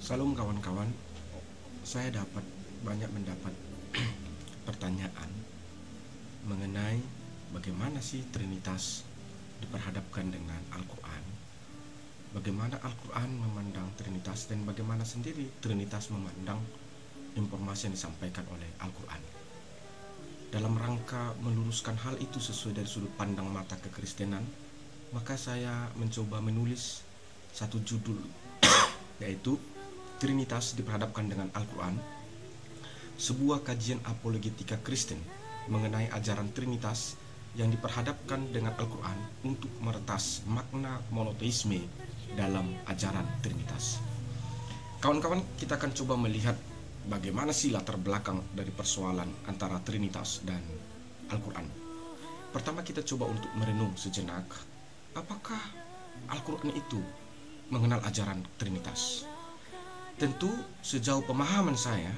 Salam kawan-kawan, saya banyak mendapat pertanyaan mengenai bagaimana sih Trinitas diperhadapkan dengan Al-Quran, bagaimana Al-Quran memandang Trinitas, dan bagaimana sendiri Trinitas memandang informasi yang disampaikan oleh Al-Quran. Dalam rangka meluruskan hal itu sesuai dari sudut pandang mata kekristenan, maka saya mencoba menulis satu judul, yaitu Trinitas diperhadapkan dengan Al-Quran, sebuah kajian apologetika Kristen mengenai ajaran Trinitas yang diperhadapkan dengan Al-Quran untuk meretas makna monoteisme dalam ajaran Trinitas. Kawan-kawan, kita akan coba melihat bagaimana sih latar belakang dari persoalan antara Trinitas dan Al-Quran. Pertama, kita coba untuk merenung sejenak, apakah Al-Quran itu mengenal ajaran Trinitas? Tentu sejauh pemahaman saya,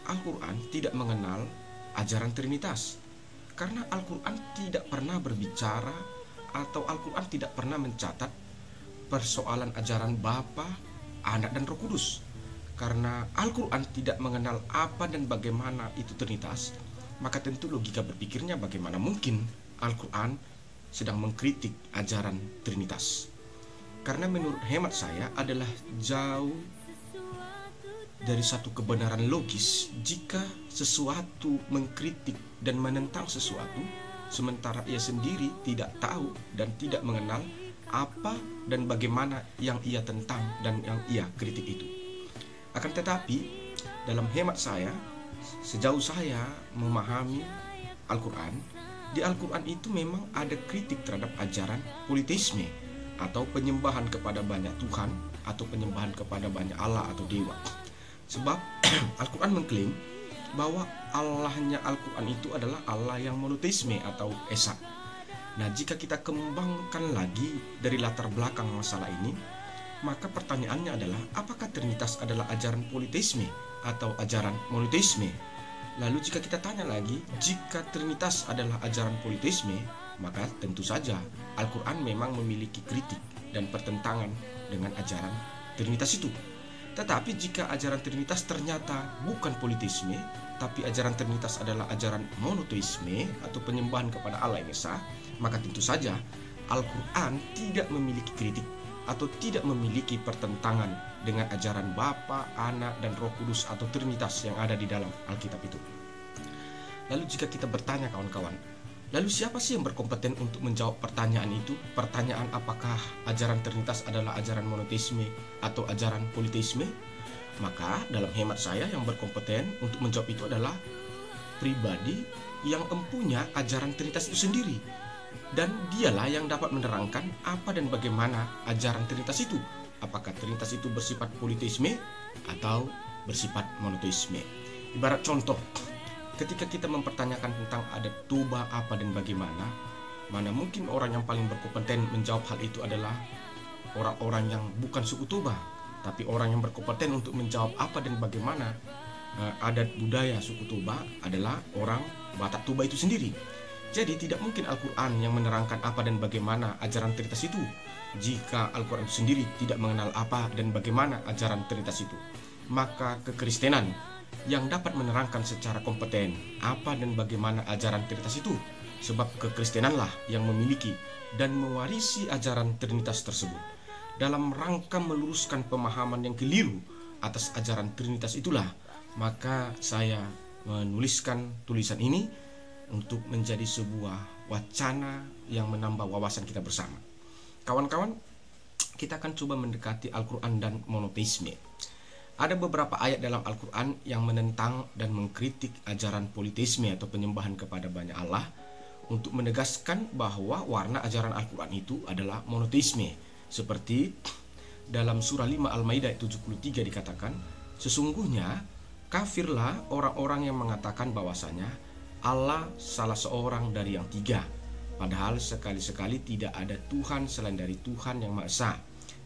Al-Quran tidak mengenal ajaran Trinitas, karena Al-Quran tidak pernah berbicara atau Al-Quran tidak pernah mencatat persoalan ajaran Bapa, Anak, dan Roh Kudus. Karena Al-Quran tidak mengenal apa dan bagaimana itu Trinitas, maka tentu logika berpikirnya bagaimana mungkin Al-Quran sedang mengkritik ajaran Trinitas. Karena menurut hemat saya adalah jauh dari satu kebenaran logis jika sesuatu mengkritik dan menentang sesuatu sementara ia sendiri tidak tahu dan tidak mengenal apa dan bagaimana yang ia tentang dan yang ia kritik itu. Akan tetapi, dalam hemat saya, sejauh saya memahami Al-Quran, di Al-Quran itu memang ada kritik terhadap ajaran politisme atau penyembahan kepada banyak Tuhan atau penyembahan kepada banyak Allah atau dewa. Sebab Al-Quran mengklaim bahwa Allahnya Al-Quran itu adalah Allah yang monoteisme atau esa. Nah, jika kita kembangkan lagi dari latar belakang masalah ini, maka pertanyaannya adalah apakah Trinitas adalah ajaran politisme atau ajaran monoteisme? Lalu jika kita tanya lagi, jika Trinitas adalah ajaran politisme, maka tentu saja Al-Quran memang memiliki kritik dan pertentangan dengan ajaran Trinitas itu. Tetapi jika ajaran Trinitas ternyata bukan politisme, tapi ajaran Trinitas adalah ajaran monoteisme atau penyembahan kepada Allah yang esa, maka tentu saja Al-Quran tidak memiliki kritik atau tidak memiliki pertentangan dengan ajaran Bapa, Anak, dan Roh Kudus atau Trinitas yang ada di dalam Alkitab itu. Lalu jika kita bertanya kawan-kawan, lalu siapa sih yang berkompeten untuk menjawab pertanyaan itu? Pertanyaan apakah ajaran Trinitas adalah ajaran monoteisme atau ajaran politisme? Maka dalam hemat saya yang berkompeten untuk menjawab itu adalah pribadi yang empunya ajaran Trinitas itu sendiri. Dan dialah yang dapat menerangkan apa dan bagaimana ajaran Trinitas itu. Apakah Trinitas itu bersifat politisme atau bersifat monoteisme? Ibarat contoh, ketika kita mempertanyakan tentang adat Toba apa dan bagaimana, mana mungkin orang yang paling berkompeten menjawab hal itu adalah orang-orang yang bukan suku Toba, tapi orang yang berkompeten untuk menjawab apa dan bagaimana adat budaya suku Toba adalah orang Batak Toba itu sendiri. Jadi tidak mungkin Al-Quran yang menerangkan apa dan bagaimana ajaran Trinitas itu jika Al-Quran itu sendiri tidak mengenal apa dan bagaimana ajaran Trinitas itu. Maka kekristenan yang dapat menerangkan secara kompeten apa dan bagaimana ajaran Trinitas itu, sebab kekristenanlah yang memiliki dan mewarisi ajaran Trinitas tersebut. Dalam rangka meluruskan pemahaman yang keliru atas ajaran Trinitas itulah, maka saya menuliskan tulisan ini untuk menjadi sebuah wacana yang menambah wawasan kita bersama. Kawan-kawan, kita akan coba mendekati Al-Quran dan monoteisme. Ada beberapa ayat dalam Al-Quran yang menentang dan mengkritik ajaran politisme atau penyembahan kepada banyak Allah untuk menegaskan bahwa warna ajaran Al-Quran itu adalah monoteisme. Seperti dalam surah 5 Al-Maidah 73 dikatakan, sesungguhnya kafirlah orang-orang yang mengatakan bahwasanya Allah salah seorang dari yang tiga, padahal sekali-sekali tidak ada Tuhan selain dari Tuhan yang Maha Esa.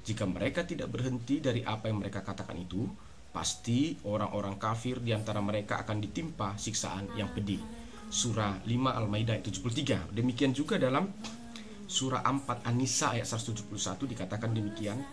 Jika mereka tidak berhenti dari apa yang mereka katakan itu, pasti orang-orang kafir di antara mereka akan ditimpa siksaan yang pedih. Surah 5 Al-Maidah 73. Demikian juga dalam surah 4 An-Nisa ayat 171 dikatakan demikian,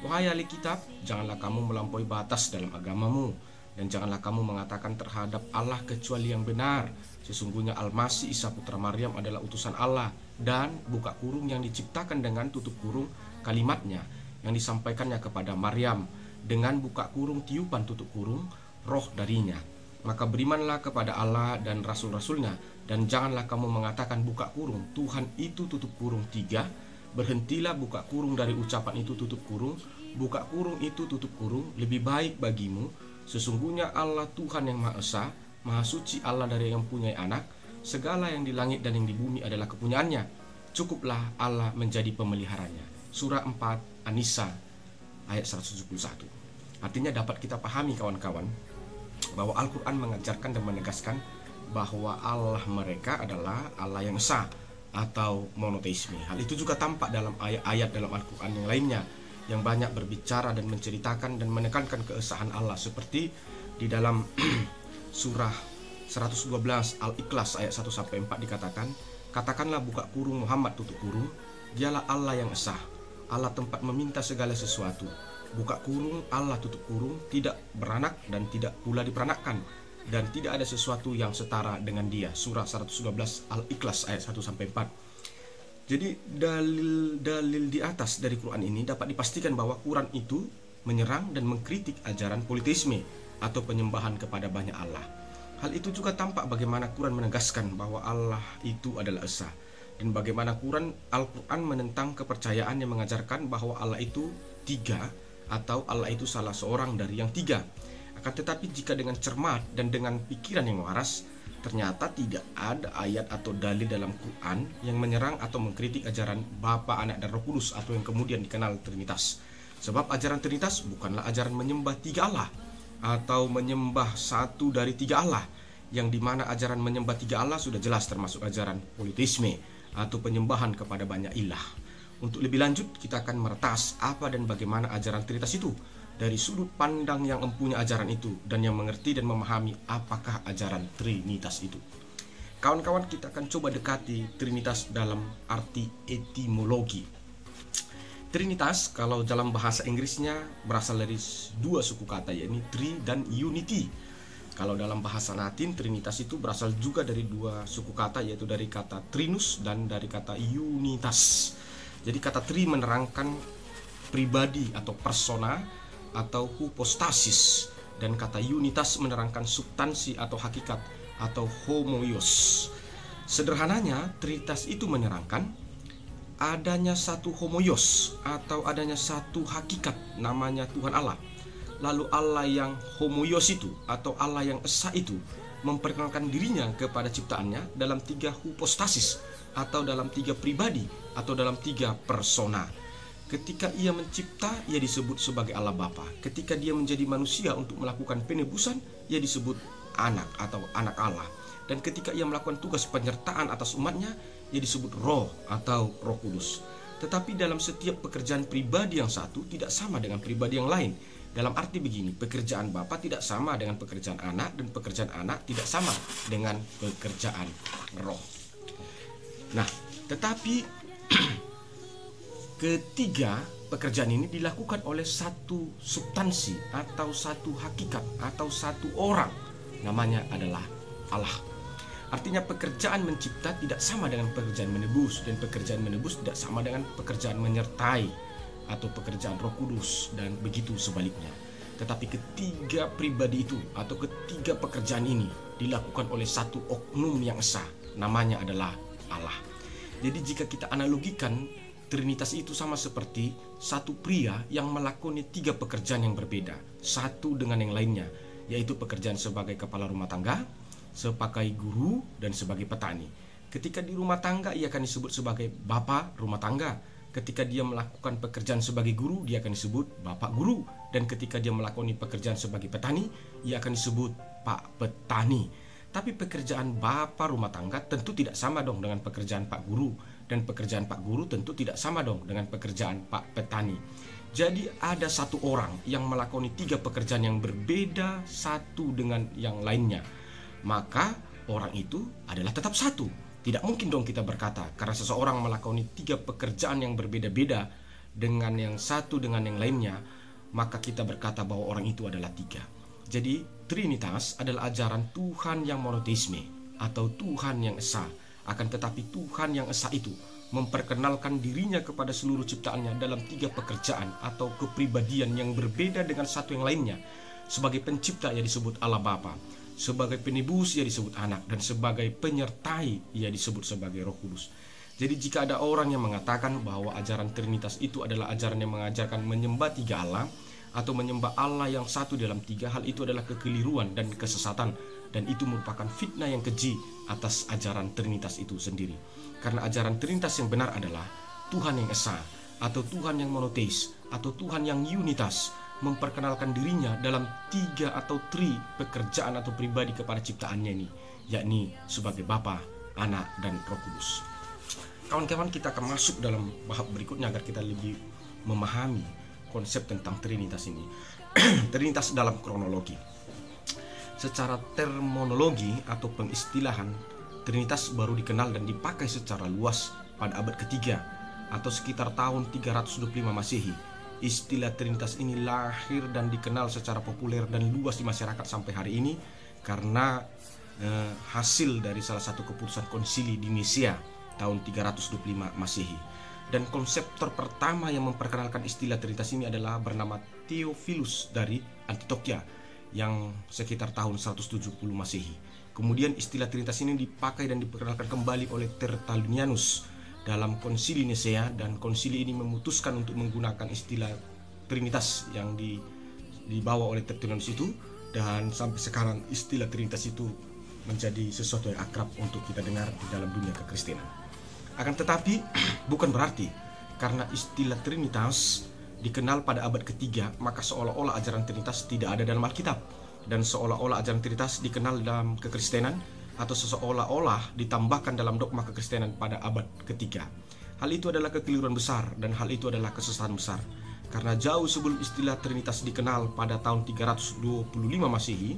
Wahai ahli kitab, janganlah kamu melampaui batas dalam agamamu, dan janganlah kamu mengatakan terhadap Allah kecuali yang benar. Sesungguhnya Al-Masih Isa putra Maryam adalah utusan Allah, dan buka kurung yang diciptakan dengan tutup kurung kalimatnya yang disampaikannya kepada Maryam, dengan buka kurung tiupan tutup kurung roh darinya. Maka berimanlah kepada Allah dan rasul-rasulnya, dan janganlah kamu mengatakan buka kurung Tuhan itu tutup kurung 3. Berhentilah buka kurung dari ucapan itu tutup kurung, buka kurung itu tutup kurung, lebih baik bagimu. Sesungguhnya Allah Tuhan yang Maha Esa, Maha Suci Allah dari yang punya anak. Segala yang di langit dan yang di bumi adalah kepunyaannya. Cukuplah Allah menjadi pemeliharanya. Surah 4 An-Nisa ayat 171. Artinya dapat kita pahami kawan-kawan, bahwa Al-Quran mengajarkan dan menegaskan bahwa Allah mereka adalah Allah yang esa atau monoteisme. Hal itu juga tampak dalam ayat-ayat dalam Al-Quran yang lainnya yang banyak berbicara dan menceritakan dan menekankan keesahan Allah, seperti di dalam surah 112 Al-Ikhlas ayat 1-4 dikatakan, katakanlah buka kurung Muhammad tutup kurung, dialah Allah yang esa, Allah tempat meminta segala sesuatu. Buka kurung Allah tutup kurung, tidak beranak dan tidak pula diperanakkan, dan tidak ada sesuatu yang setara dengan dia. Surah 112 Al-Ikhlas ayat 1-4. Jadi dalil-dalil di atas dari Quran ini dapat dipastikan bahwa Quran itu menyerang dan mengkritik ajaran politisme atau penyembahan kepada banyak Allah. Hal itu juga tampak bagaimana Quran menegaskan bahwa Allah itu adalah esa, dan bagaimana Al-Quran menentang kepercayaan yang mengajarkan bahwa Allah itu 3 atau Allah itu salah seorang dari yang 3. Akan tetapi jika dengan cermat dan dengan pikiran yang waras, ternyata tidak ada ayat atau dalil dalam Quran yang menyerang atau mengkritik ajaran Bapa, Anak, dan Roh Kudus atau yang kemudian dikenal Trinitas. Sebab ajaran Trinitas bukanlah ajaran menyembah 3 Allah atau menyembah satu dari 3 Allah, yang dimana ajaran menyembah 3 Allah sudah jelas termasuk ajaran politisme atau penyembahan kepada banyak ilah. Untuk lebih lanjut, kita akan meretas apa dan bagaimana ajaran Trinitas itu dari sudut pandang yang empunya ajaran itu dan yang mengerti dan memahami apakah ajaran Trinitas itu. Kawan-kawan, kita akan coba dekati Trinitas dalam arti etimologi. Trinitas kalau dalam bahasa Inggrisnya berasal dari 2 suku kata, yaitu tri dan unity. Kalau dalam bahasa Latin, Trinitas itu berasal juga dari 2 suku kata, yaitu dari kata trinus dan dari kata unitas. Jadi kata tri menerangkan pribadi atau persona atau hypostasis, dan kata unitas menerangkan substansi atau hakikat atau homoios. Sederhananya, Trinitas itu menerangkan adanya satu homoios atau adanya satu hakikat namanya Tuhan Allah. Lalu Allah yang homoios itu atau Allah yang esa itu memperkenalkan dirinya kepada ciptaannya dalam 3 hypostasis atau dalam 3 pribadi atau dalam 3 persona. Ketika ia mencipta, ia disebut sebagai Allah Bapa. Ketika dia menjadi manusia untuk melakukan penebusan, ia disebut anak atau anak Allah. Dan ketika ia melakukan tugas penyertaan atas umatnya, ia disebut Roh atau Roh Kudus. Tetapi dalam setiap pekerjaan pribadi yang satu tidak sama dengan pribadi yang lain. Dalam arti begini, pekerjaan Bapa tidak sama dengan pekerjaan anak, dan pekerjaan anak tidak sama dengan pekerjaan Roh. Nah, tetapi ketiga pekerjaan ini dilakukan oleh satu substansi atau satu hakikat atau satu orang, namanya adalah Allah. Artinya pekerjaan mencipta tidak sama dengan pekerjaan menebus, dan pekerjaan menebus tidak sama dengan pekerjaan menyertai atau pekerjaan Roh Kudus, dan begitu sebaliknya. Tetapi ketiga pribadi itu atau ketiga pekerjaan ini dilakukan oleh satu oknum yang esa, namanya adalah Allah. Jadi jika kita analogikan, Trinitas itu sama seperti satu pria yang melakoni 3 pekerjaan yang berbeda, satu dengan yang lainnya, yaitu pekerjaan sebagai kepala rumah tangga, sebagai guru, dan sebagai petani. Ketika di rumah tangga, ia akan disebut sebagai bapak rumah tangga. Ketika dia melakukan pekerjaan sebagai guru, dia akan disebut bapak guru. Dan ketika dia melakoni pekerjaan sebagai petani, ia akan disebut pak petani. Tapi pekerjaan bapak rumah tangga tentu tidak sama dong dengan pekerjaan pak guru, dan pekerjaan pak guru tentu tidak sama dong dengan pekerjaan pak petani. Jadi ada satu orang yang melakoni 3 pekerjaan yang berbeda satu dengan yang lainnya, maka orang itu adalah tetap satu. Tidak mungkin dong kita berkata karena seseorang melakoni 3 pekerjaan yang berbeda-beda, dengan yang satu dengan yang lainnya, maka kita berkata bahwa orang itu adalah tiga. Jadi Trinitas adalah ajaran Tuhan yang monoteisme atau Tuhan yang esa. Akan tetapi Tuhan yang esa itu memperkenalkan dirinya kepada seluruh ciptaannya dalam tiga pekerjaan atau kepribadian yang berbeda dengan satu yang lainnya. Sebagai pencipta ia disebut Allah Bapa, sebagai penebus ia disebut Anak, dan sebagai penyertai ia disebut sebagai Roh Kudus. Jadi jika ada orang yang mengatakan bahwa ajaran Trinitas itu adalah ajaran yang mengajarkan menyembah tiga Allah atau menyembah Allah yang satu dalam tiga, hal itu adalah kekeliruan dan kesesatan, dan itu merupakan fitnah yang keji atas ajaran Trinitas itu sendiri. Karena ajaran Trinitas yang benar adalah Tuhan yang esa atau Tuhan yang monoteis atau Tuhan yang unitas, memperkenalkan dirinya dalam tiga atau tri pekerjaan atau pribadi kepada ciptaannya ini, yakni sebagai Bapa, Anak, dan Roh Kudus. Kawan-kawan, kita akan masuk dalam bab berikutnya agar kita lebih memahami konsep tentang Trinitas ini. Trinitas dalam kronologi. Secara terminologi atau pengistilahan, Trinitas baru dikenal dan dipakai secara luas pada abad ketiga atau sekitar tahun 325 Masehi. Istilah Trinitas ini lahir dan dikenal secara populer dan luas di masyarakat sampai hari ini karena hasil dari salah satu keputusan konsili di Nicea tahun 325 Masehi. Dan konseptor pertama yang memperkenalkan istilah Trinitas ini adalah bernama Theophilus dari Antioquia yang sekitar tahun 170 Masehi. Kemudian istilah Trinitas ini dipakai dan diperkenalkan kembali oleh Tertullianus dalam konsili Nicea, dan konsili ini memutuskan untuk menggunakan istilah Trinitas yang dibawa oleh Tertullianus itu, dan sampai sekarang istilah Trinitas itu menjadi sesuatu yang akrab untuk kita dengar di dalam dunia kekristenan. Akan tetapi bukan berarti karena istilah Trinitas dikenal pada abad ketiga maka seolah-olah ajaran Trinitas tidak ada dalam Alkitab, dan seolah-olah ajaran Trinitas dikenal dalam kekristenan atau seolah-olah ditambahkan dalam dogma kekristenan pada abad ketiga. Hal itu adalah kekeliruan besar dan hal itu adalah kesesatan besar. Karena jauh sebelum istilah Trinitas dikenal pada tahun 325 Masehi,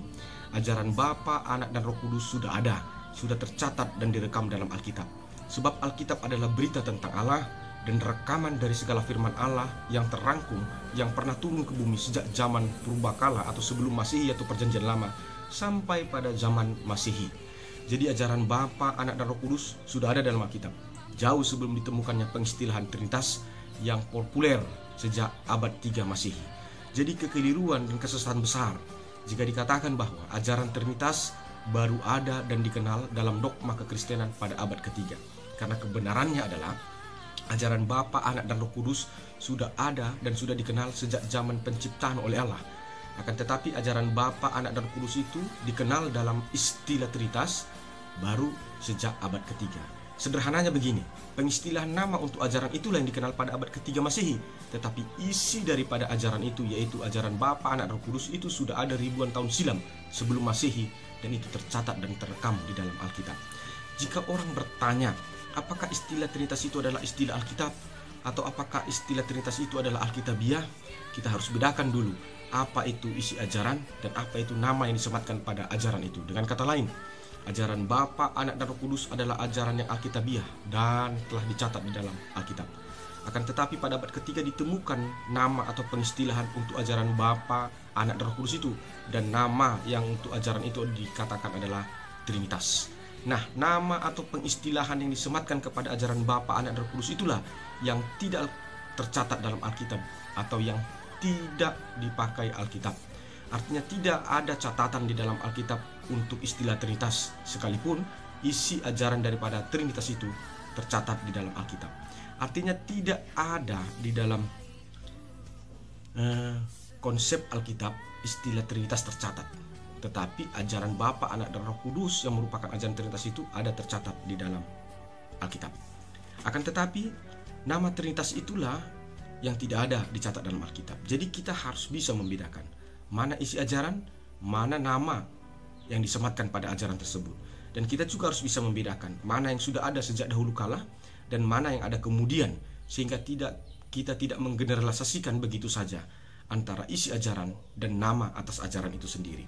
ajaran Bapa, Anak, dan Roh Kudus sudah ada, sudah tercatat dan direkam dalam Alkitab. Sebab Alkitab adalah berita tentang Allah dan rekaman dari segala firman Allah yang terangkum, yang pernah turun ke bumi sejak zaman purbakala atau sebelum Masehi atau Perjanjian Lama sampai pada zaman Masehi. Jadi ajaran Bapa, Anak, dan Roh Kudus sudah ada dalam Alkitab jauh sebelum ditemukannya pengistilahan Trinitas yang populer sejak abad 3 Masehi. Jadi kekeliruan dan kesesatan besar jika dikatakan bahwa ajaran Trinitas baru ada dan dikenal dalam dogma kekristenan pada abad ketiga. Karena kebenarannya adalah ajaran Bapa, Anak, dan Roh Kudus sudah ada dan sudah dikenal sejak zaman penciptaan oleh Allah. Akan tetapi ajaran Bapa, Anak, dan Roh Kudus itu dikenal dalam istilah Trinitas baru sejak abad ketiga. Sederhananya begini, pengistilahan nama untuk ajaran itulah yang dikenal pada abad ketiga Masehi. Tetapi isi daripada ajaran itu, yaitu ajaran Bapa, Anak, dan Roh Kudus, itu sudah ada ribuan tahun silam sebelum Masehi, dan itu tercatat dan terekam di dalam Alkitab. Jika orang bertanya, apakah istilah Trinitas itu adalah istilah Alkitab atau apakah istilah Trinitas itu adalah Alkitabiah, kita harus bedakan dulu apa itu isi ajaran dan apa itu nama yang disematkan pada ajaran itu. Dengan kata lain, ajaran Bapa, Anak, dan Roh Kudus adalah ajaran yang Alkitabiah dan telah dicatat di dalam Alkitab. Akan tetapi pada abad ketiga ditemukan nama atau pengistilahan untuk ajaran Bapa, Anak, dan Roh Kudus itu, dan nama yang untuk ajaran itu dikatakan adalah Trinitas. Nah, nama atau pengistilahan yang disematkan kepada ajaran Bapa, Anak, dan Roh Kudus itulah yang tidak tercatat dalam Alkitab atau yang tidak dipakai Alkitab. Artinya tidak ada catatan di dalam Alkitab untuk istilah Trinitas, sekalipun isi ajaran daripada Trinitas itu tercatat di dalam Alkitab. Artinya tidak ada di dalam konsep Alkitab istilah Trinitas tercatat. Tetapi ajaran Bapa, Anak, dan Roh Kudus yang merupakan ajaran Trinitas itu ada tercatat di dalam Alkitab. Akan tetapi nama Trinitas itulah yang tidak ada dicatat dalam Alkitab. Jadi kita harus bisa membedakan mana isi ajaran, mana nama yang disematkan pada ajaran tersebut. Dan kita juga harus bisa membedakan mana yang sudah ada sejak dahulu kala dan mana yang ada kemudian, sehingga kita tidak menggeneralisasikan begitu saja antara isi ajaran dan nama atas ajaran itu sendiri.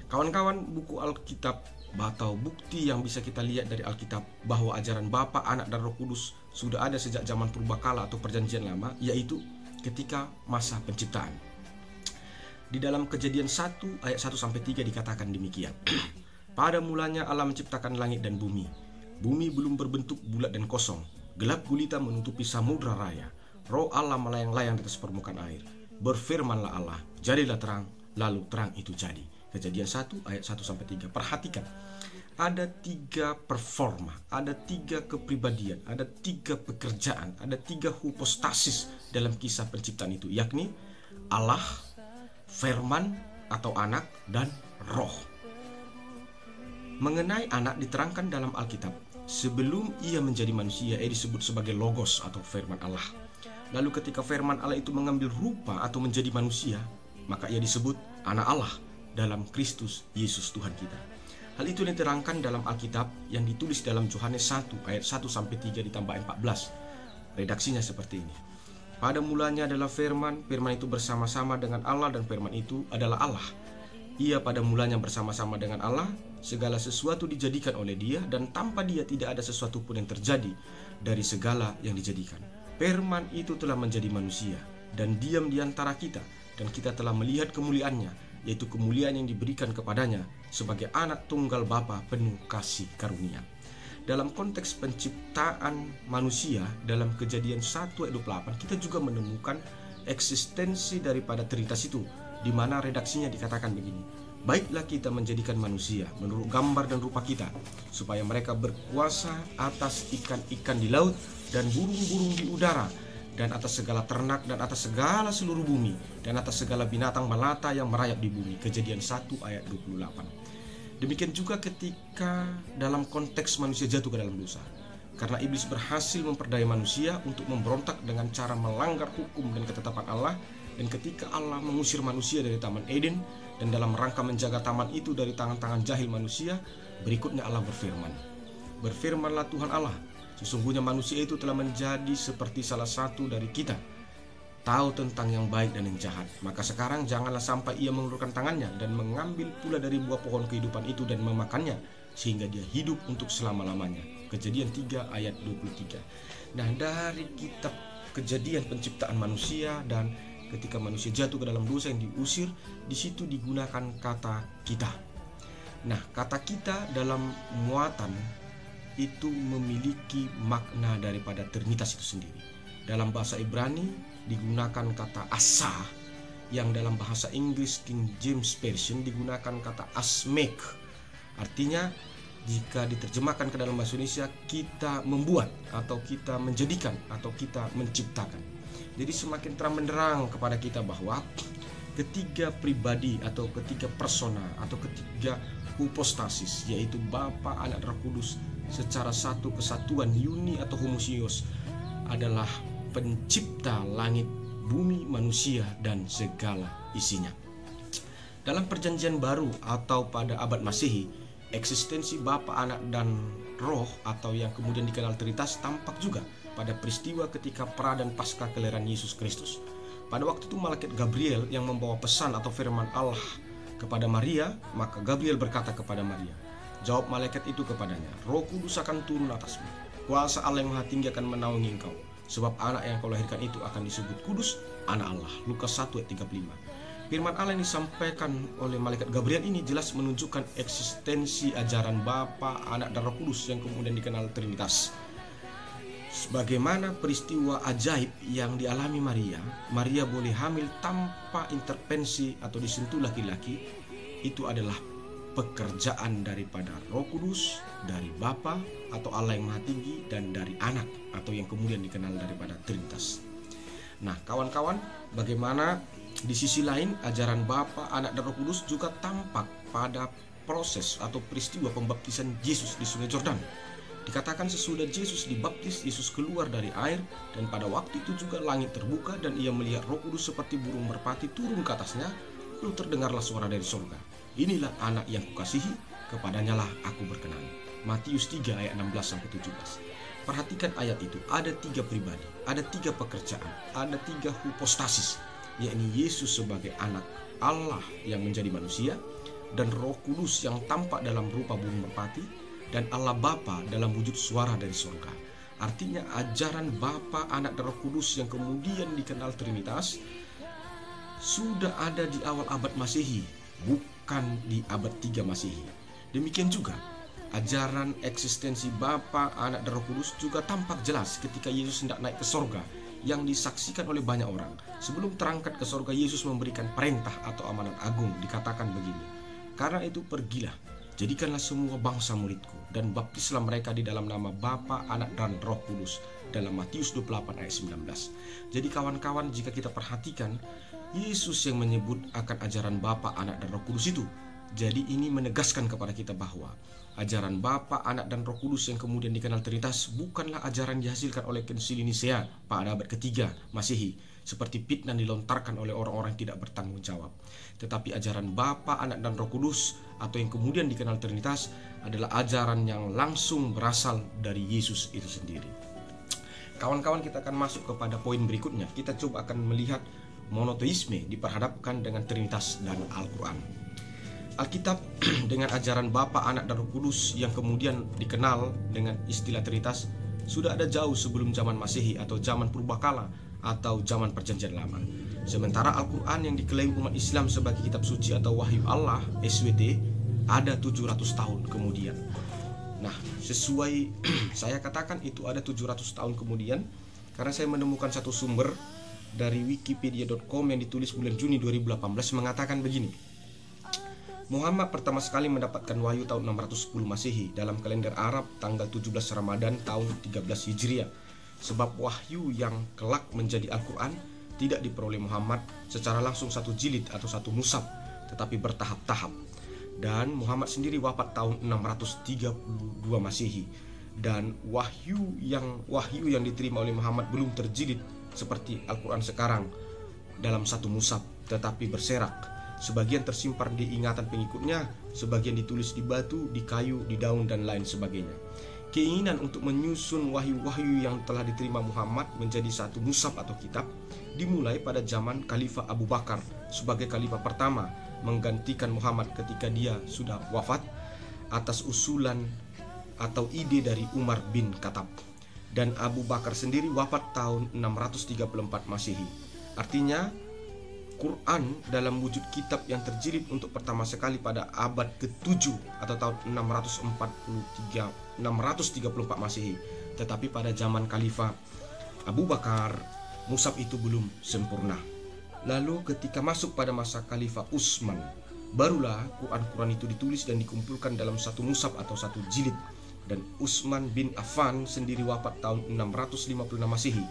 Kawan-kawan, buku Alkitab atau bukti yang bisa kita lihat dari Alkitab bahwa ajaran Bapa, Anak, dan Roh Kudus sudah ada sejak zaman purbakala atau perjanjian lama, yaitu ketika masa penciptaan. Di dalam Kejadian 1 ayat 1-3 dikatakan demikian. Pada mulanya Allah menciptakan langit dan bumi. Bumi belum berbentuk, bulat dan kosong. Gelap gulita menutupi samudra raya. Roh Allah melayang-layang di atas permukaan air. Berfirmanlah Allah, jadilah terang, lalu terang itu jadi. Kejadian 1 ayat 1-3. Perhatikan, ada 3 performa, ada 3 kepribadian, ada 3 pekerjaan, ada 3 hypostasis dalam kisah penciptaan itu, yakni Allah, Firman atau Anak, dan Roh. Mengenai Anak diterangkan dalam Alkitab, sebelum ia menjadi manusia, ia disebut sebagai Logos atau Firman Allah. Lalu ketika Firman Allah itu mengambil rupa atau menjadi manusia, maka ia disebut Anak Allah dalam Kristus Yesus Tuhan kita. Hal itu diterangkan dalam Alkitab yang ditulis dalam Yohanes 1 ayat 1-3 ditambah 14. Redaksinya seperti ini. Pada mulanya adalah Firman, Firman itu bersama-sama dengan Allah dan Firman itu adalah Allah. Ia pada mulanya bersama-sama dengan Allah, segala sesuatu dijadikan oleh Dia dan tanpa Dia tidak ada sesuatu pun yang terjadi dari segala yang dijadikan. Firman itu telah menjadi manusia dan diam di antara kita, dan kita telah melihat kemuliaannya, yaitu kemuliaan yang diberikan kepadanya sebagai anak tunggal Bapa penuh kasih karunia. Dalam konteks penciptaan manusia dalam Kejadian 1 ayat 28, kita juga menemukan eksistensi daripada Trinitas itu, di mana redaksinya dikatakan begini. Baiklah kita menjadikan manusia menurut gambar dan rupa kita, supaya mereka berkuasa atas ikan-ikan di laut dan burung-burung di udara, dan atas segala ternak, dan atas segala seluruh bumi, dan atas segala binatang melata yang merayap di bumi. Kejadian 1 ayat 28. Demikian juga ketika dalam konteks manusia jatuh ke dalam dosa, karena iblis berhasil memperdaya manusia untuk memberontak dengan cara melanggar hukum dan ketetapan Allah. Dan ketika Allah mengusir manusia dari Taman Eden, dan dalam rangka menjaga taman itu dari tangan-tangan jahil manusia, berikutnya Allah berfirman. Berfirmanlah Tuhan Allah, sesungguhnya manusia itu telah menjadi seperti salah satu dari kita, tahu tentang yang baik dan yang jahat. Maka sekarang janganlah sampai ia mengulurkan tangannya dan mengambil pula dari buah pohon kehidupan itu dan memakannya, sehingga dia hidup untuk selama-lamanya. Kejadian 3 ayat 23. Nah, dari kitab Kejadian penciptaan manusia dan ketika manusia jatuh ke dalam dosa yang diusir, di situ digunakan kata kita. Nah, kata kita dalam muatan itu memiliki makna daripada Trinitas itu sendiri. Dalam bahasa Ibrani digunakan kata asa, yang dalam bahasa Inggris King James Version digunakan kata asmek. Artinya jika diterjemahkan ke dalam bahasa Indonesia, kita membuat atau kita menjadikan atau kita menciptakan. Jadi semakin terang benderang kepada kita bahwa ketiga pribadi atau ketiga persona atau ketiga hypostasis, yaitu Bapa, Anak, dan Roh Kudus secara satu kesatuan uni atau homoousios, adalah pencipta langit, bumi, manusia, dan segala isinya. Dalam perjanjian baru atau pada abad Masehi, eksistensi Bapa, Anak, dan Roh atau yang kemudian dikenal Trinitas tampak juga pada peristiwa ketika pra dan pasca kelahiran Yesus Kristus. Pada waktu itu malaikat Gabriel yang membawa pesan atau firman Allah kepada Maria, maka Gabriel berkata kepada Maria, jawab malaikat itu kepadanya, Roh Kudus akan turun atasmu, kuasa Allah yang Maha Tinggi akan menaungi engkau, sebab anak yang kau lahirkan itu akan disebut kudus, anak Allah. Lukas 1 ayat 35. Firman Allah yang disampaikan oleh malaikat Gabriel ini jelas menunjukkan eksistensi ajaran Bapa, Anak, dan Roh Kudus yang kemudian dikenal Trinitas. Sebagaimana peristiwa ajaib yang dialami Maria, Maria boleh hamil tanpa intervensi atau disentuh laki-laki, itu adalah pekerjaan daripada Roh Kudus, dari Bapa atau Allah yang Maha Tinggi, dan dari Anak atau yang kemudian dikenal daripada Trinitas. Nah, kawan-kawan, bagaimana di sisi lain ajaran Bapa, Anak, dan Roh Kudus juga tampak pada proses atau peristiwa pembaptisan Yesus di Sungai Yordan. Dikatakan sesudah Yesus dibaptis, Yesus keluar dari air, dan pada waktu itu juga langit terbuka dan ia melihat Roh Kudus seperti burung merpati turun ke atasnya, lalu terdengarlah suara dari surga. Inilah anak yang kukasihi, kepadanya lah aku berkenan. Matius 3 ayat 16-17. Perhatikan ayat itu, ada 3 pribadi, ada 3 pekerjaan, ada 3 hypostasis, yakni Yesus sebagai anak Allah yang menjadi manusia, dan Roh Kudus yang tampak dalam rupa burung merpati, dan Allah Bapa dalam wujud suara dari surga. Artinya ajaran Bapa, Anak, dan Roh Kudus yang kemudian dikenal Trinitas sudah ada di awal abad Masehi, bukan di abad 3 Masehi. Demikian juga ajaran eksistensi Bapa, Anak, dan Roh Kudus juga tampak jelas ketika Yesus hendak naik ke sorga, yang disaksikan oleh banyak orang. Sebelum terangkat ke sorga, Yesus memberikan perintah atau amanat agung. Dikatakan begini, "Karena itu pergilah, jadikanlah semua bangsa muridku, dan baptislah mereka di dalam nama Bapa, Anak, dan Roh Kudus." Dalam Matius 28 ayat 19. Jadi kawan-kawan, jika kita perhatikan, Yesus yang menyebut akan ajaran Bapa, Anak, dan Roh Kudus itu. Jadi ini menegaskan kepada kita bahwa ajaran Bapa, Anak, dan Roh Kudus yang kemudian dikenal Trinitas bukanlah ajaran dihasilkan oleh Konsili Nisea pada abad ketiga Masehi, seperti fitnah dilontarkan oleh orang-orang yang tidak bertanggung jawab. Tetapi ajaran Bapa, Anak, dan Roh Kudus atau yang kemudian dikenal Trinitas adalah ajaran yang langsung berasal dari Yesus itu sendiri. Kawan-kawan, kita akan masuk kepada poin berikutnya. Kita coba akan melihat monoteisme diperhadapkan dengan Trinitas dan Al-Quran. Alkitab dengan ajaran Bapa, Anak, dan Roh Kudus yang kemudian dikenal dengan istilah Trinitas sudah ada jauh sebelum zaman Masehi atau zaman Purbakala atau zaman Perjanjian Lama. Sementara Al-Quran yang diklaim umat Islam sebagai kitab suci atau wahyu Allah SWT ada 700 tahun kemudian. Nah, sesuai saya katakan itu ada 700 tahun kemudian karena saya menemukan satu sumber dari wikipedia.com yang ditulis bulan Juni 2018 mengatakan begini. Muhammad pertama sekali mendapatkan wahyu tahun 610 Masehi dalam kalender Arab tanggal 17 Ramadan tahun 13 Hijriah. Sebab wahyu yang kelak menjadi Al-Quran tidak diperoleh Muhammad secara langsung satu jilid atau satu mushaf, tetapi bertahap-tahap. Dan Muhammad sendiri wafat tahun 632 Masehi. Dan wahyu yang diterima oleh Muhammad belum terjilid seperti Al-Quran sekarang dalam satu mushaf, tetapi berserak. Sebagian tersimpan di ingatan pengikutnya, sebagian ditulis di batu, di kayu, di daun, dan lain sebagainya. Keinginan untuk menyusun wahyu-wahyu yang telah diterima Muhammad menjadi satu mushaf atau kitab dimulai pada zaman Khalifah Abu Bakar sebagai khalifah pertama menggantikan Muhammad ketika dia sudah wafat atas usulan atau ide dari Umar bin Khattab. Dan Abu Bakar sendiri wafat tahun 634 Masehi. Artinya Quran dalam wujud kitab yang terjilid untuk pertama sekali pada abad ke-7 atau tahun 634 Masehi. Tetapi pada zaman Khalifah Abu Bakar, mushaf itu belum sempurna. Lalu ketika masuk pada masa Khalifah Utsman, barulah Quran itu ditulis dan dikumpulkan dalam satu mushaf atau satu jilid. Dan Utsman bin Affan sendiri wafat tahun 656 Masehi.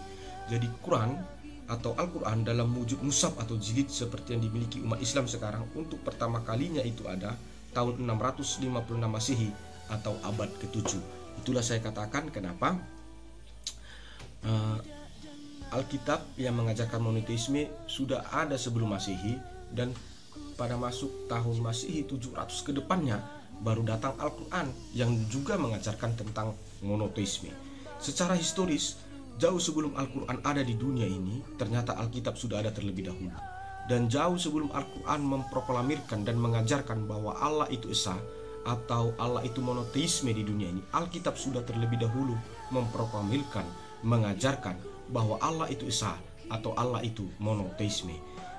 Jadi Quran atau Al-Quran dalam wujud mushaf atau jilid seperti yang dimiliki umat Islam sekarang untuk pertama kalinya itu ada tahun 656 Masehi atau abad ke-7. Itulah saya katakan kenapa Alkitab yang mengajarkan monoteisme sudah ada sebelum Masehi, dan pada masuk tahun Masehi 700 ke depannya baru datang Al-Quran yang juga mengajarkan tentang monoteisme. Secara historis, jauh sebelum Al-Quran ada di dunia ini, ternyata Alkitab sudah ada terlebih dahulu. Dan jauh sebelum Al-Quran memproklamirkan dan mengajarkan bahwa Allah itu esa atau Allah itu monoteisme di dunia ini, Alkitab sudah terlebih dahulu memproklamirkan, mengajarkan bahwa Allah itu esa atau Allah itu monoteisme.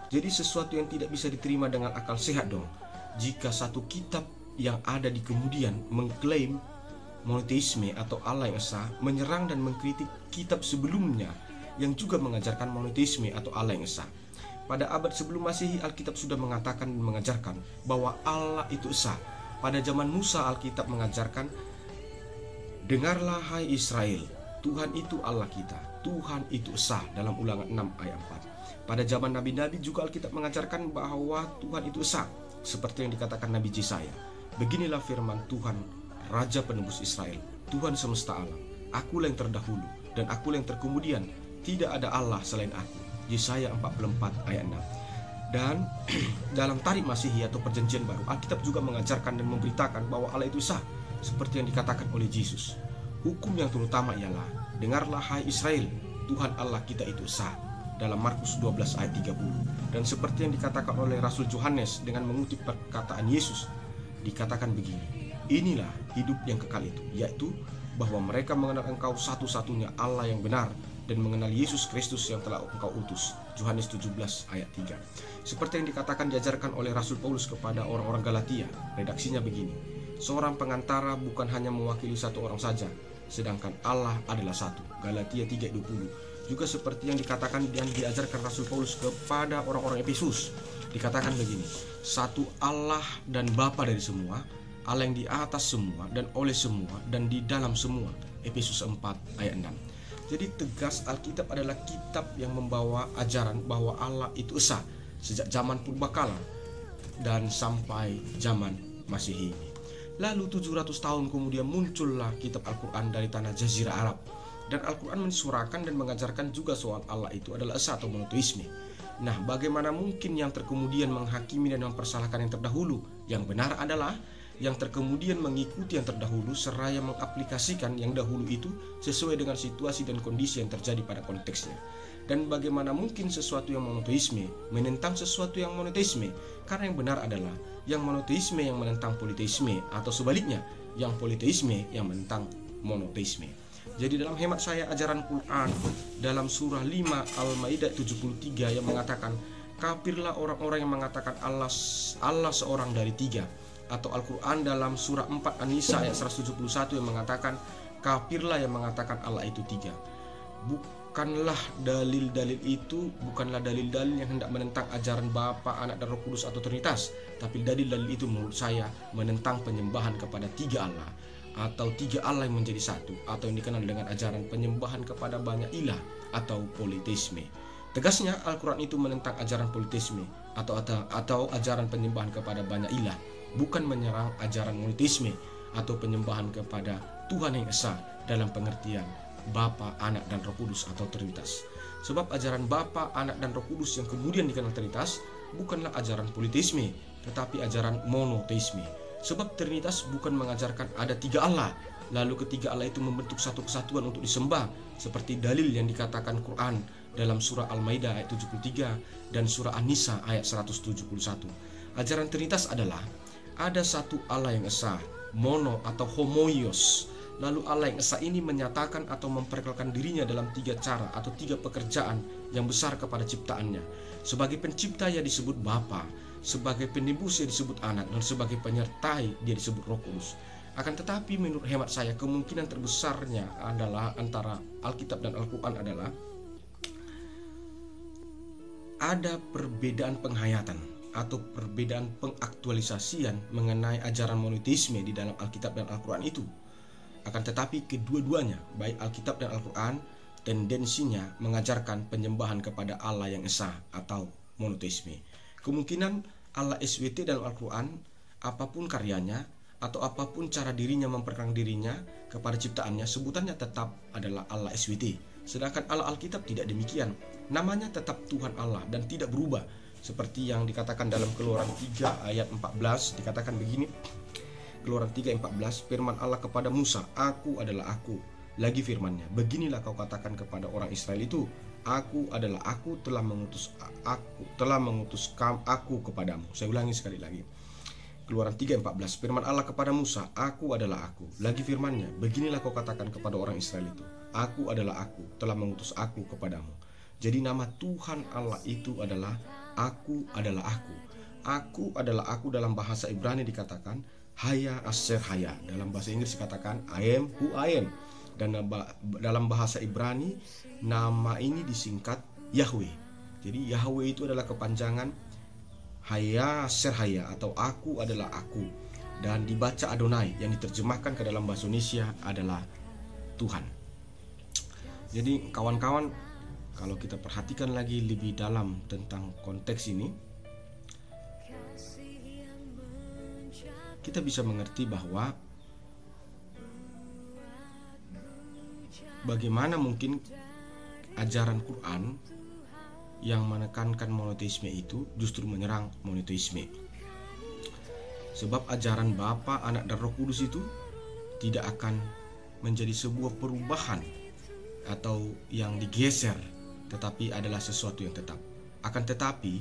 Jadi sesuatu yang tidak bisa diterima dengan akal sehat dong, jika satu kitab yang ada di kemudian mengklaim monoteisme atau Allah yang esa, menyerang dan mengkritik kitab sebelumnya yang juga mengajarkan monoteisme atau Allah yang esa. Pada abad sebelum Masehi, Alkitab sudah mengatakan dan mengajarkan bahwa Allah itu esa. Pada zaman Musa, Alkitab mengajarkan, "Dengarlah hai Israel, Tuhan itu Allah kita, Tuhan itu esa," dalam Ulangan 6 ayat 4. Pada zaman Nabi-Nabi juga Alkitab mengajarkan bahwa Tuhan itu esa, seperti yang dikatakan Nabi Yesaya. "Beginilah firman Tuhan, Raja penebus Israel, Tuhan semesta alam. Akulah yang terdahulu dan akulah yang terkemudian. Tidak ada Allah selain aku." Yesaya 44 ayat 6. Dan dalam Tarikh Masehi atau Perjanjian Baru, Alkitab juga mengajarkan dan memberitakan bahwa Allah itu esa, seperti yang dikatakan oleh Yesus. Hukum yang terutama ialah, "Dengarlah hai Israel, Tuhan Allah kita itu esa." dalam Markus 12 ayat 30. Dan seperti yang dikatakan oleh Rasul Yohanes dengan mengutip perkataan Yesus, dikatakan begini, inilah hidup yang kekal itu, yaitu bahwa mereka mengenal engkau satu-satunya Allah yang benar dan mengenal Yesus Kristus yang telah engkau utus. Yohanes 17 ayat 3. Seperti yang dikatakan diajarkan oleh Rasul Paulus kepada orang-orang Galatia, redaksinya begini, seorang pengantara bukan hanya mewakili satu orang saja, sedangkan Allah adalah satu. Galatia 3:20. Juga seperti yang dikatakan dan diajarkan Rasul Paulus kepada orang-orang Efesus, dikatakan begini, satu Allah dan Bapa dari semua, Allah yang di atas semua dan oleh semua dan di dalam semua. Efesus 4 ayat 6. Jadi tegas Alkitab adalah kitab yang membawa ajaran bahwa Allah itu esa sejak zaman purbakala dan sampai zaman Masehi ini. Lalu 700 tahun kemudian muncullah kitab Al-Quran dari tanah Jazirah Arab. Dan Al-Quran mensuarakan dan mengajarkan juga soal Allah itu adalah esa atau monoteisme. Nah, bagaimana mungkin yang terkemudian menghakimi dan mempersalahkan yang terdahulu? Yang benar adalah yang terkemudian mengikuti yang terdahulu seraya mengaplikasikan yang dahulu itu sesuai dengan situasi dan kondisi yang terjadi pada konteksnya. Dan bagaimana mungkin sesuatu yang monoteisme menentang sesuatu yang monoteisme? Karena yang benar adalah yang monoteisme yang menentang politeisme, atau sebaliknya, yang politeisme yang menentang monoteisme. Jadi dalam hemat saya, ajaran Quran dalam surah 5 Al-Maidah 73 yang mengatakan kafirlah orang-orang yang mengatakan Allah seorang dari tiga, atau Al-Quran dalam surah 4 An-Nisa ayat 171 yang mengatakan kafirlah yang mengatakan Allah itu tiga. Bukanlah dalil-dalil itu, bukanlah dalil-dalil yang hendak menentang ajaran Bapa, Anak dan Roh Kudus atau Trinitas, tapi dalil-dalil itu menurut saya menentang penyembahan kepada tiga Allah, atau tiga Allah yang menjadi satu, atau yang dikenal dengan ajaran penyembahan kepada banyak ilah atau politeisme. Tegasnya Al-Quran itu menentang ajaran politeisme atau ajaran penyembahan kepada banyak ilah, bukan menyerang ajaran monoteisme atau penyembahan kepada Tuhan yang esa dalam pengertian Bapa, Anak dan Roh Kudus atau Trinitas. Sebab ajaran Bapa, Anak dan Roh Kudus yang kemudian dikenal Trinitas bukanlah ajaran politeisme, tetapi ajaran monoteisme. Sebab Trinitas bukan mengajarkan ada tiga Allah, lalu ketiga Allah itu membentuk satu kesatuan untuk disembah, seperti dalil yang dikatakan Quran dalam surah Al-Maidah ayat 73 dan surah An-Nisa ayat 171. Ajaran Trinitas adalah ada satu Allah yang esa, mono atau homoios. Lalu Allah yang esa ini menyatakan atau memperkenalkan dirinya dalam tiga cara atau tiga pekerjaan yang besar kepada ciptaannya. Sebagai pencipta ia disebut Bapa, sebagai penebus ia disebut Anak, dan sebagai penyertai dia disebut Roh Kudus. Akan tetapi menurut hemat saya, kemungkinan terbesarnya adalah antara Alkitab dan Al-Quran adalah ada perbedaan penghayatan atau perbedaan pengaktualisasian mengenai ajaran monoteisme di dalam Alkitab dan Al-Quran itu. Akan tetapi kedua-duanya, baik Alkitab dan Al-Quran, tendensinya mengajarkan penyembahan kepada Allah yang esa atau monoteisme. Kemungkinan Allah SWT dalam Al-Quran, apapun karyanya atau apapun cara dirinya memperkenalkan dirinya kepada ciptaannya, sebutannya tetap adalah Allah SWT. Sedangkan Allah Alkitab tidak demikian, namanya tetap Tuhan Allah dan tidak berubah. Seperti yang dikatakan dalam Keluaran 3 ayat 14, dikatakan begini, Keluaran 3:14, firman Allah kepada Musa, aku adalah aku. Lagi firmannya, beginilah kau katakan kepada orang Israel itu, aku adalah aku, telah mengutus aku kepadamu. Saya ulangi sekali lagi. Keluaran 3:14, firman Allah kepada Musa, aku adalah aku. Lagi firmannya, beginilah kau katakan kepada orang Israel itu, aku adalah aku, telah mengutus aku kepadamu. Jadi nama Tuhan Allah itu adalah aku adalah aku. Aku adalah aku dalam bahasa Ibrani dikatakan Haya Asher Haya. Dalam bahasa Inggris dikatakan I am who I am. Dan dalam bahasa Ibrani nama ini disingkat Yahweh. Jadi Yahweh itu adalah kepanjangan Haya Asher Haya atau aku adalah aku. Dan dibaca Adonai yang diterjemahkan ke dalam bahasa Indonesia adalah Tuhan. Jadi kawan-kawan, kalau kita perhatikan lagi lebih dalam tentang konteks ini, kita bisa mengerti bahwa bagaimana mungkin ajaran Quran yang menekankan monoteisme itu justru menyerang monoteisme. Sebab ajaran Bapa, Anak dan Roh Kudus itu tidak akan menjadi sebuah perubahan atau yang digeser tetapi adalah sesuatu yang tetap. Akan tetapi,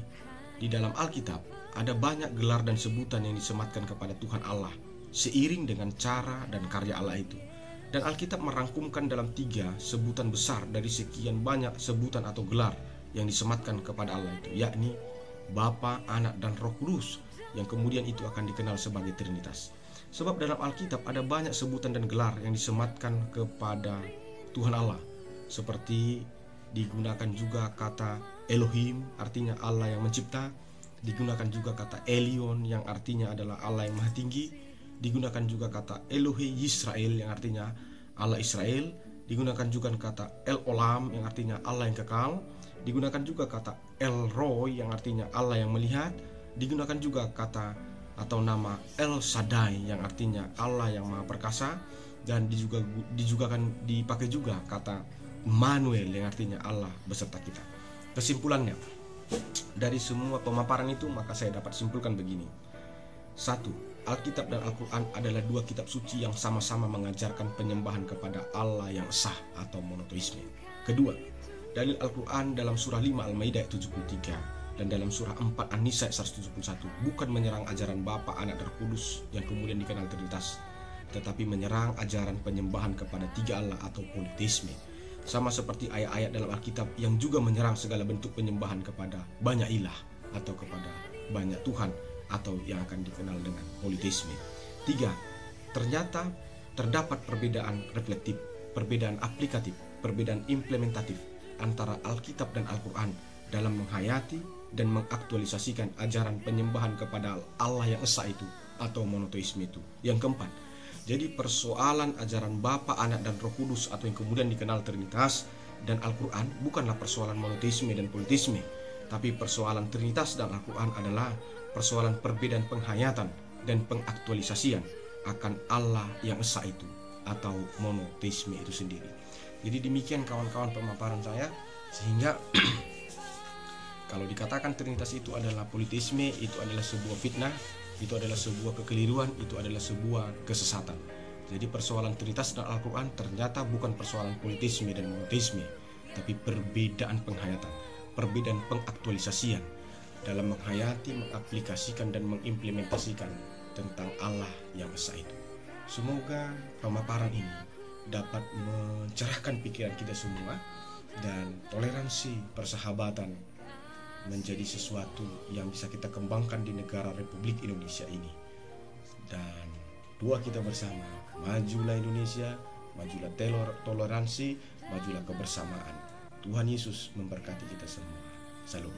di dalam Alkitab ada banyak gelar dan sebutan yang disematkan kepada Tuhan Allah seiring dengan cara dan karya Allah itu. Dan Alkitab merangkumkan dalam 3 sebutan besar dari sekian banyak sebutan atau gelar yang disematkan kepada Allah itu, yakni Bapa, Anak, dan Roh Kudus, yang kemudian itu akan dikenal sebagai Trinitas. Sebab dalam Alkitab ada banyak sebutan dan gelar yang disematkan kepada Tuhan Allah, seperti digunakan juga kata Elohim, artinya Allah yang mencipta. Digunakan juga kata Elion, yang artinya adalah Allah yang maha tinggi. Digunakan juga kata Elohe Yisrael, yang artinya Allah Israel. Digunakan juga kata El Olam, yang artinya Allah yang kekal. Digunakan juga kata El Roy, yang artinya Allah yang melihat. Digunakan juga kata atau nama El Shaddai, yang artinya Allah yang maha perkasa. Dan dipakai juga kata Manuel, yang artinya Allah beserta kita. Kesimpulannya, dari semua pemaparan itu maka saya dapat simpulkan begini. 1. Alkitab dan Al-Quran adalah 2 kitab suci yang sama-sama mengajarkan penyembahan kepada Allah yang esa atau monoteisme. Kedua, dalil Al-Quran dalam surah 5 Al-Maidah 73 dan dalam surah 4 An-Nisa 171 bukan menyerang ajaran Bapa, Anak, dan Roh Kudus yang kemudian dikenal Trinitas, tetapi menyerang ajaran penyembahan kepada 3 Allah atau politeisme. Sama seperti ayat-ayat dalam Alkitab yang juga menyerang segala bentuk penyembahan kepada banyak ilah atau kepada banyak Tuhan, atau yang akan dikenal dengan politeisme. 3. Ternyata terdapat perbedaan reflektif, perbedaan aplikatif, perbedaan implementatif antara Alkitab dan Al-Quran dalam menghayati dan mengaktualisasikan ajaran penyembahan kepada Allah yang esa itu atau monoteisme itu. Yang keempat, jadi persoalan ajaran Bapa, Anak, dan Roh Kudus atau yang kemudian dikenal Trinitas dan Al-Quran bukanlah persoalan monoteisme dan politeisme, tapi persoalan Trinitas dan Al-Quran adalah persoalan perbedaan penghayatan dan pengaktualisasian akan Allah yang esa itu atau monoteisme itu sendiri. Jadi demikian kawan-kawan pemaparan saya, sehingga kalau dikatakan Trinitas itu adalah politeisme, itu adalah sebuah fitnah, itu adalah sebuah kekeliruan, itu adalah sebuah kesesatan. Jadi persoalan Trinitas dan Al-Quran ternyata bukan persoalan politisme dan monoteisme, tapi perbedaan penghayatan, perbedaan pengaktualisasian dalam menghayati, mengaplikasikan, dan mengimplementasikan tentang Allah yang esa itu. Semoga pemaparan ini dapat mencerahkan pikiran kita semua dan toleransi persahabatan menjadi sesuatu yang bisa kita kembangkan di negara Republik Indonesia ini. Dan doa kita bersama, majulah Indonesia, majulah toleransi, majulah kebersamaan. Tuhan Yesus memberkati kita semua. Salam.